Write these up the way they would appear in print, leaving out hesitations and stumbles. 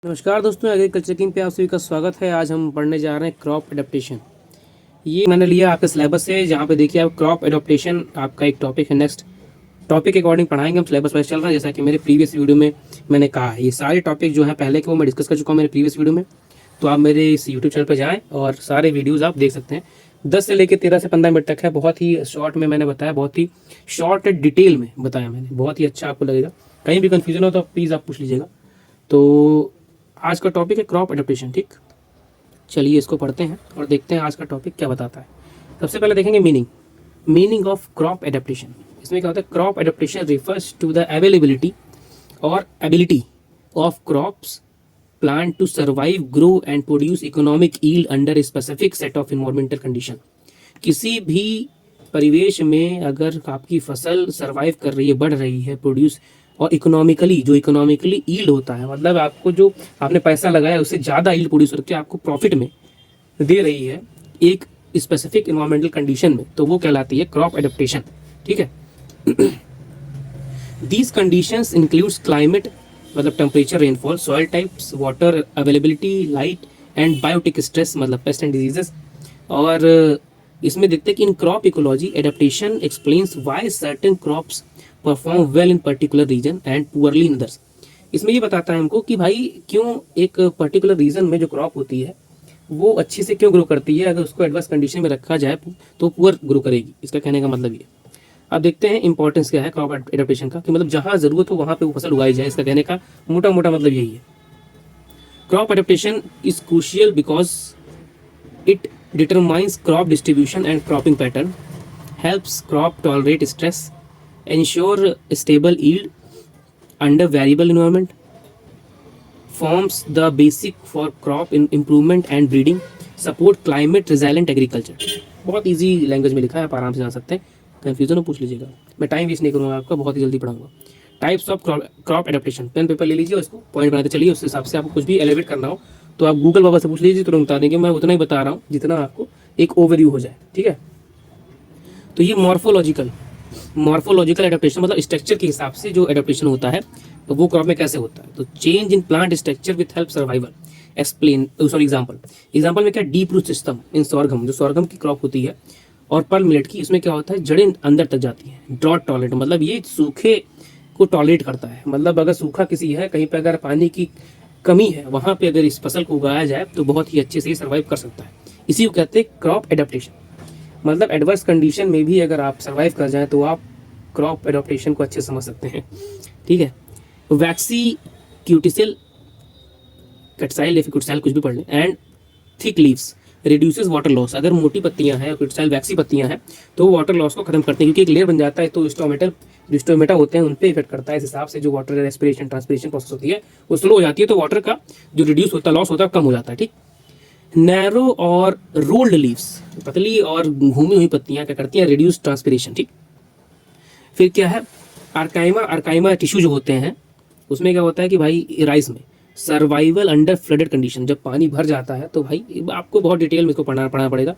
नमस्कार दोस्तों, agriculture king पे आप सभी का स्वागत है। आज हम पढ़ने जा रहे हैं क्रॉप एडाप्टेशन। ये मैंने लिया आपके सिलेबस से, जहाँ पे देखिए आप क्रॉप एडाप्टेशन आपका एक टॉपिक है। नेक्स्ट टॉपिक के अकॉर्डिंग पढ़ाएंगे, हम सिलेबस वाइज चल रहा है। जैसा कि मेरे प्रीवियस वीडियो में मैंने कहा है, ये सारे टॉपिक जो है पहले के वो मैं डिस्कस कर चुका हूँ मेरे प्रीवियस वीडियो में। तो आप मेरे इस यूट्यूब चैनल पर जाएँ और सारे वीडियोज़ आप देख सकते हैं। 10 से लेकर 13 से 15 मिनट तक है। बहुत ही शॉर्ट में मैंने बताया, बहुत ही शॉर्ट डिटेल में बताया मैंने, बहुत ही अच्छा आपको लगेगा। कहीं भी कन्फ्यूजन हो तो प्लीज़ आप पूछ लीजिएगा। तो आज का टॉपिक है क्रॉप एडाप्टेशन। ठीक, चलिए इसको पढ़ते हैं और देखते हैं आज का टॉपिक क्या बताता है। सबसे पहले देखेंगे मीनिंग ऑफ क्रॉप एडाप्टेशन। इसमें क्या होता है? Crop adaptation refers to the availability और ability of crops plant to survive, grow and produce economic yield under a specific set of environmental condition. किसी भी परिवेश में अगर आपकी फसल सर्वाइव कर रही है, बढ़ रही है, प्रोड्यूस और इकोनॉमिकली यील्ड होता है, मतलब आपको जो आपने पैसा लगाया उससे ज़्यादा यील्ड प्रोड्यूस करके आपको प्रॉफिट में दे रही है एक स्पेसिफिक इन्वायरमेंटल कंडीशन में, तो वो कहलाती है क्रॉप एडाप्टेशन। ठीक है। दीज कंडीशंस इंक्लूड्स क्लाइमेट, मतलब temperature, rainfall, soil types, water availability, light and biotic stress, मतलब पेस्ट एंड डिजीजेस। और इसमें देखते हैं कि in crop ecology adaptation explains why certain crops perform well in particular region and poorly in others. इसमें ये बताता है हमको कि भाई क्यों एक पर्टिकुलर रीजन में जो क्रॉप होती है वो अच्छे से क्यों ग्रो करती है, अगर उसको एडवर्स कंडीशन में रखा जाए तो पुअर ग्रो करेगी। इसका कहने का मतलब ये। अब देखते हैं इंपॉर्टेंस क्या है क्रॉप एडाप्टेशन का, कि मतलब जहाँ जरूरत हो वहाँ पे वो फसल उगाई जाए। इसका कहने का मोटा मोटा मतलब यही है। Crop adaptation is crucial because it determines crop distribution and cropping pattern, helps crop tolerate stress, ensure stable yield under variable environment, forms the basic for crop improvement and breeding, support climate resilient agriculture। बहुत easy language में लिखा है, आप आराम से जान सकते हैं। कन्फ्यूजन हो पूछ लीजिएगा, मैं टाइम वेस्ट नहीं करूँगा आपका, बहुत ही जल्दी पढ़ाऊंगा। Types of crop adaptation, pen paper ले लीजिए और इसको पॉइंट बनाते चलिए। उस हिसाब से आपको कुछ भी एलिवेट करना हो तो आप गूगल बाबा से पूछ लीजिए, तुरंत बता देंगे। मैं उतना ही बता रहा हूँ जितना आपको एक ओवरव्यू हो जाए। ठीक है। तो ये मॉर्फोलॉजिकल एडाप्टेशन, मतलब स्ट्रक्चर के हिसाब से जो एडाप्टेशन होता है तो वो क्रॉप में कैसे होता है। तो change in plant structure with help survival. Example में क्या? Deep root system in sorghum, जो सॉर्गम की क्रॉप होती है, और पर्ल मिलेट की। इसमें क्या होता है? जड़ें अंदर तक जाती हैं। ड्रॉट टॉलरेट, मतलब ये सूखे को टॉलरेट करता है। मतलब अगर सूखा किसी है, कहीं पे अगर पानी की कमी है, वहाँ पे अगर इस फसल को उगाया जाए तो बहुत ही अच्छे से सर्वाइव कर सकता है। इसी को कहते हैं क्रॉप एडाप्टेशन। मतलब एडवर्स कंडीशन में भी अगर आप सर्वाइव कर जाएं तो आप क्रॉप एडाप्टेशन को अच्छे समझ सकते हैं। ठीक है। वैक्सी क्यूटिसल, कटसाइल या फिर कुटसाइल, कुछ भी पढ़ लें। And thick leaves reduces water loss. अगर मोटी पत्तियां हैं, कुटसाइल वैक्सी पत्तियां हैं, तो वाटर लॉस को खत्म करते हैं, क्योंकि एक लेयर बन जाता है तो स्टोमेटा होते हैं, उन पर इफेक्ट करता है। इस हिसाब से जो वाटर रेस्पिरेशन ट्रांसपिरेशन प्रोसेस होती है वो स्लो हो जाती है, तो वाटर का जो रिड्यूस होता है, लॉस होता है, कम हो जाता है। ठीक। नैरो और रोल्ड लीव्स, पतली और घूमी हुई पत्तियां क्या करती हैं? Reduce transpiration. ठीक। फिर क्या है? आर्काइमा टिश्यू जो होते हैं, उसमें क्या होता है कि भाई राइस में सर्वाइवल अंडर फ्लडेड कंडीशन, जब पानी भर जाता है तो भाई आपको बहुत डिटेल में इसको पढ़ना पड़ेगा।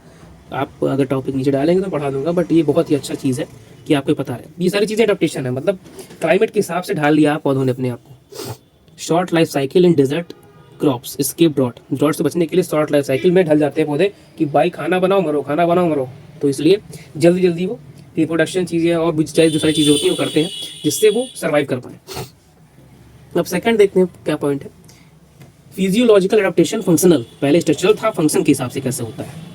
आप अगर टॉपिक नीचे डालेंगे तो पढ़ा दूंगा, बट ये बहुत ही अच्छा चीज़ है कि आपको पता है। ये सारी चीज़ें एडाप्टेशन है, मतलब क्लाइमेट के हिसाब से ढाल लिया पौधों ने अपने आप को। Short life cycle in desert crops, escape drought से बचने के लिए शॉर्ट लाइफ साइकिल में ढल जाते हैं पौधे कि भाई खाना बनाओ मरो। तो इसलिए जल्दी वो रिप्रोडक्शन चीज़ें और जो सारी चीज़ें होती हैं वो करते हैं जिससे वो सर्वाइव कर पाए। अब सेकंड देखते हैं क्या पॉइंट है। Physiological adaptation, functional. पहले स्ट्रक्चरल था, फंक्शन के हिसाब से कैसे होता है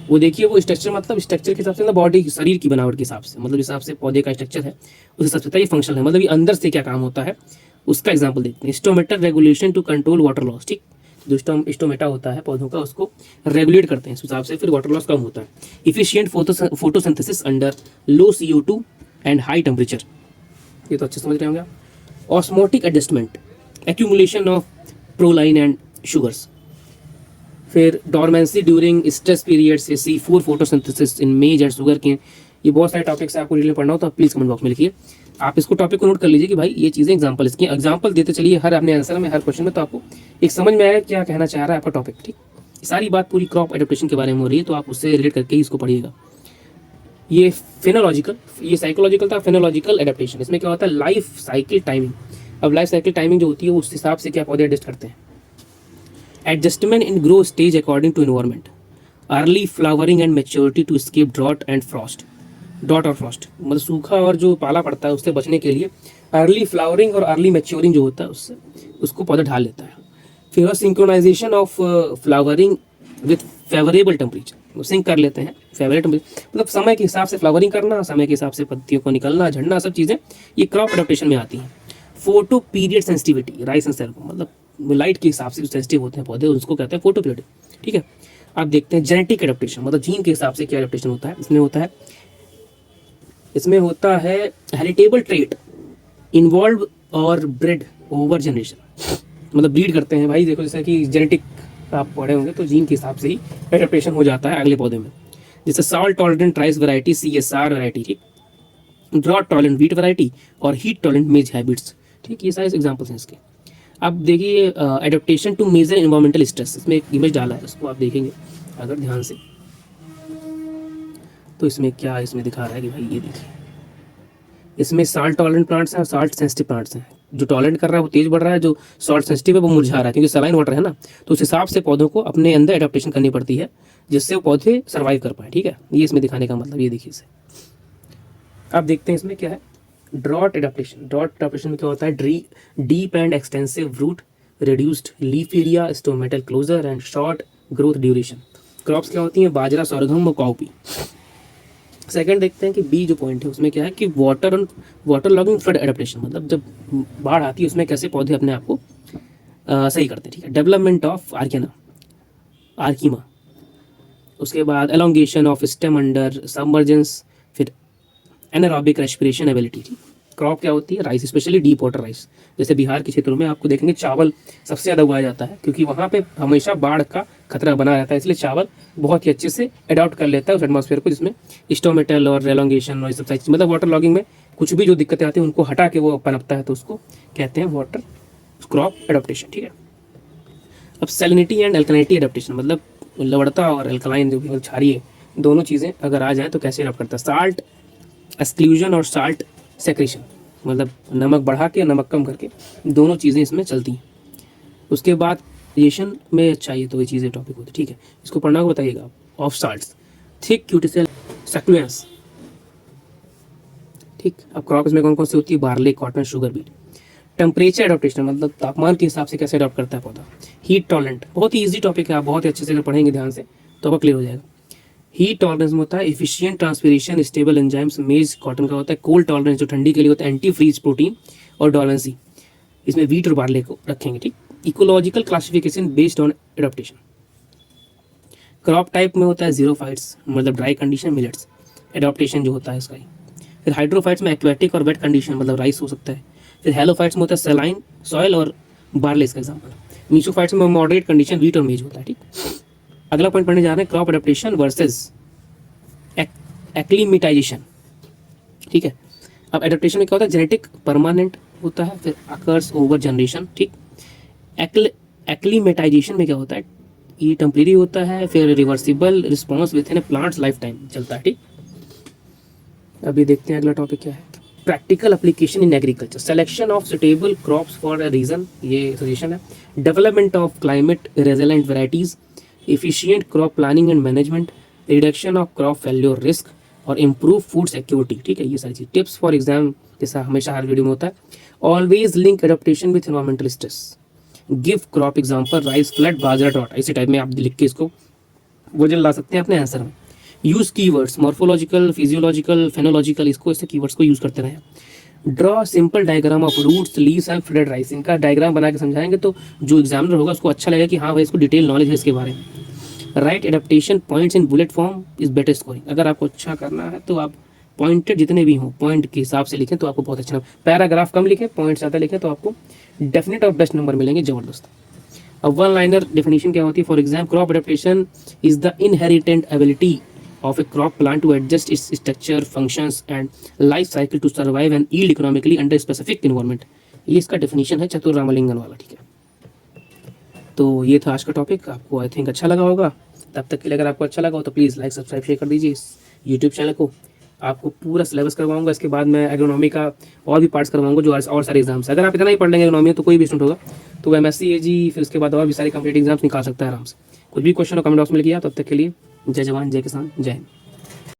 वो देखिए। वो स्ट्रक्चर मतलब स्ट्रक्चर के हिसाब से, बॉडी शरीर की बनावट के हिसाब से, मतलब हिसाब से पौधे का स्ट्रक्चर है उस हिसाब से ये फंक्शनल है, मतलब ये अंदर से क्या काम होता है उसका एग्जाम्पल देखते हैं। Stomata regulation to control water loss. ठीक। जो स्टोमेटा होता है पौधों का, उसको रेगुलेट करते हैं, इस हिसाब से फिर वाटर लॉस कम होता है। Efficient photosynthesis under low CO2 and high temperature, ये तो अच्छे समझ रहे होंगे आप। Osmotic adjustment, accumulation of proline and sugars. फिर डॉर्मेंसी ड्यूरिंग स्ट्रेस पीरियड से C4 फोटोसिंथेसिस इन मेज एंड शुगर केन। ये बहुत सारे टॉपिक्स आपको डिटेल पढ़ना हो तो आप प्लीज़ कमेंट बॉक्स में लिखिए। आप इसको टॉपिक को नोट कर लीजिए कि भाई ये चीज़ें एग्जाम्पल, इसकी एग्जाम्पल देते चलिए हर अपने आंसर में, हर क्वेश्चन में, तो आपको एक समझ में आएगा क्या कहना चाह रहा है आपका टॉपिक। ठीक। सारी बात पूरी क्रॉप एडाप्टेशन के बारे में हो रही है, तो आप उससे रिलेट करके ही इसको पढ़िएगा। ये फेनोलॉजिकल, ये साइकोलॉजिकल था। फेनोलॉजिकल एडाप्टेशन, इसमें क्या होता है? Life cycle timing. अब लाइफ साइकिल टाइमिंग जो होती है उस हिसाब से क्या पौधे एडजस्ट करते हैं। Adjustment in grow stage according to environment, early flowering and maturity to escape drought and frost. Drought और फ्रॉस्ट मतलब सूखा और जो पाला पड़ता है उससे बचने के लिए अर्ली फ्लावरिंग और अर्ली मैच्योरिंग जो होता है उससे उसको पौधा ढाल लेता है। फिर synchronization of flowering with favourable temperature, sync कर लेते हैं फेवरेबल टेम्परेचर, मतलब समय के हिसाब से फ्लावरिंग करना, समय के हिसाब से पत्तियों को निकलना, झड़ना, सब चीज़ें ये क्रॉप एडाप्टेशन में आती हैं। Photo period sensitivity, rice and sorghum, मतलब लाइट के हिसाब से जो सेंसिटिव होते हैं पौधे उसको कहते हैं फोटो पीरियड। ठीक है, आप देखते हैं जेनेटिक एडाप्टेशन, मतलब जीन के हिसाब से क्या एडाप्टेशन होता है। इसमें होता है हेरिटेबल ट्रेट इन्वॉल्व और ब्रेड ओवर जनरेशन, मतलब ब्रीड करते हैं भाई। देखो जैसे कि जेनेटिक आप पढ़े होंगे तो जीन के हिसाब से ही एडाप्टेशन हो जाता है अगले पौधे में। जैसे salt tolerant rice variety, CSR variety, ठीक, ड्रॉट टॉलरेंट वीट वैरायटी और हीट टॉलरेंट मेज हैबिट्स। ठीक, ये सारे एग्जांपल्स हैं इसके। अब देखिए adaptation to major environmental stress, इसमें एक इमेज डाला है, उसको आप देखेंगे अगर ध्यान से तो इसमें क्या इसमें दिखा रहा है कि भाई ये देखिए, इसमें साल्ट टॉलरेंट प्लांट्स हैं और साल्ट सेंसिटिव प्लांट्स हैं। जो टॉलरेंट कर रहा है वो तेज बढ़ रहा है, जो सॉल्ट सेंसिटिव है वो मुरझा रहा है, क्योंकि सलाइन वाटर है ना, तो उस हिसाब से पौधों को अपने अंदर एडाप्टेशन करनी पड़ती है जिससे वो पौधे सर्वाइव कर पाए। ठीक है, ये इसमें दिखाने का मतलब, ये देखिए इसे आप देखते हैं इसमें क्या है, ड्रॉट एडाप्टेशन। ड्रॉट एडाप्टेशन में क्या होता है, deep and extensive root, reduced leaf area, stomatal closure and short growth duration. Crops क्या होती हैं, बाजरा, सोरगम और काउपी। सेकंड देखते हैं कि बी जो पॉइंट है उसमें क्या है कि वाटर लॉगिंग फ्लड एडाप्टेशन, मतलब जब बाढ़ आती है उसमें कैसे पौधे अपने आप को सही करते हैं। ठीक है, डेवलपमेंट ऑफ आर्कीमा, उसके बाद elongation of stem under submergence, फिर एनारोबिक रेस्पिरेशन एबिलिटी। क्रॉप क्या होती है, rice, specially deep water rice. जैसे बिहार के क्षेत्रों में आपको देखेंगे चावल सबसे ज़्यादा उगाया जाता है, क्योंकि वहाँ पे हमेशा बाढ़ का खतरा बना रहता है, इसलिए चावल बहुत ही अच्छे से अडॉप्ट कर लेता है उस एटमॉस्फेयर को जिसमें स्टोमेटल और एलोंगेशन और सब सारी, मतलब वाटर लॉगिंग में कुछ भी जो दिक्कतें आती हैं उनको हटा के वो पनपता है, तो उसको कहते हैं वाटर क्रॉप एडाप्टेशन। ठीक है, अब सैलिनिटी एंड अल्कलाइनिटी एडाप्टेशन, मतलब लवणता और अल्कलाइन जो भी क्षारीय दोनों चीज़ें अगर आ जाए तो कैसे अडॉप्ट करता है। साल्ट एक्सक्लूजन और साल्ट सेक्रेशन, मतलब नमक बढ़ा के नमक कम करके, दोनों चीज़ें इसमें चलती हैं। उसके बाद रिएशन में चाहिए तो ये चीज़ें टॉपिक होती है। ठीक है, इसको पढ़ना को बताइएगा। Of salts, thick cuticle succulence. ठीक, अब क्रॉप्स में कौन कौन सी होती है, barley, cotton, sugar beet. Temperature adaptation, मतलब तापमान के हिसाब से कैसे अडॉप्ट करता है पौधा। हीट टॉलरेंट, बहुत ही ईजी टॉपिक है, आप बहुत ही अच्छे से अगर पढ़ेंगे ध्यान से तो आपका क्लियर हो जाएगा। हीट टॉलरेंस में होता है एफिशिएंट ट्रांसपिरेशन, स्टेबल एंजाइम्स, मेज कॉटन का होता है। कोल्ड टॉलरेंस जो ठंडी के लिए होता है, एंटी फ्रीज प्रोटीन और डॉलेंसी, इसमें वीट और बार्ले को रखेंगे। ठीक, ecological classification based on adaptation. Crop type में होता है जीरोफाइट्स, मतलब ड्राई कंडीशन, मिलेट्स एडॉप्टेशन जो होता है इसका ही। फिर हाइड्रोफाइट्स में एक्वेटिक और वेट कंडीशन, मतलब राइस हो सकता है। फिर हेलोफाइट्स में होता है सलाइन, सॉयल और बार्ले इसका एग्जाम्पल। मीसोफाइट्स में मॉडरेट कंडीशन, वीट और मेज होता है। ठीक, अगला पॉइंट पढ़ने जा रहे हैं, क्रॉप एडाप्टेशन वर्सेस एक्लीमेटाइजेशन। ठीक है, अब एडाप्टेशन में क्या होता है, जेनेटिक परमानेंट होता है, फिर अकर्स ओवर जनरेशन। ठीक, एक्लीमेटाइजेशन में क्या होता है, ये टेम्परेरी होता है, फिर reversible response with in A plants life time चलता है। ठीक, अभी देखते हैं अगला टॉपिक क्या है, practical application in agriculture, selection of suitable crops for a region, ये सजेशन है। Development of climate resilient varieties, efficient crop planning and management, reduction of crop failure risk और इम्प्रूव फूड सिक्योरिटी। ठीक है, ये सारी चीज टिप्स फॉर एग्जाम जैसा हमेशा हर वीडियो में होता है। Always link adaptation with environmental stress, give crop example rice, flood, बाजरा, ड्रॉट। इसी टाइप में आप लिख के इसको वजन ला सकते हैं अपने आंसर में। Use keywords, morphological, physiological, phenological, इसको ऐसे कीवर्ड्स को यूज करते रहें। Draw simple diagram of roots, leaves and flood rice, इनका डायग्राम बना के समझाएंगे तो जो एग्जामिनर होगा उसको अच्छा लगेगा कि हाँ भाई इसको डिटेल नॉलेज है इसके बारे में। Right adaptation points in bullet form is better scoring, अगर आपको अच्छा करना है तो आप पॉइंटेड जितने भी हों पॉइंट के हिसाब से लिखें तो आपको बहुत अच्छा, पैराग्राफ कम लिखें पॉइंट ज़्यादा लिखें तो आपको डेफिनेट और बेस्ट नंबर मिलेंगे, ज़बरदस्त। अब वन लाइनर डेफिनेशन क्या होती है, for example crop adaptation is the inherent ability of a crop plant to adjust its structure, functions and life cycle to survive and yield economically under specific environment। ये इसका definition है चतुर रामलिंगन वाला। ठीक है, तो ये था आज का टॉपिक, आपको आई थिंक अच्छा लगा होगा। तब तक के लिए अगर आपको अच्छा लगा हो तो प्लीज़ लाइक, सब्सक्राइब, शेयर कर दीजिए इस यूट्यूब चैनल को। आपको पूरा सिलेबस करवाऊंगा, इसके बाद मैं एग्रोनॉमी का और भी पार्ट्स करवाऊंगा जो और सारे एग्जाम्स। अगर आप इतना ही पढ़ लेंगे एग्रोनॉमी तो कोई भी स्टूडेंट होगा तो MSc AG फिर उसके बाद और भी सारे कॉम्पिटेटिव एग्जाम्स निकाल सकता है आराम से। कुछ भी क्वेश्चन हो कमेंट बॉक्स में लिखिए। तब तक के लिए जय जवान जय किसान जय हिंद।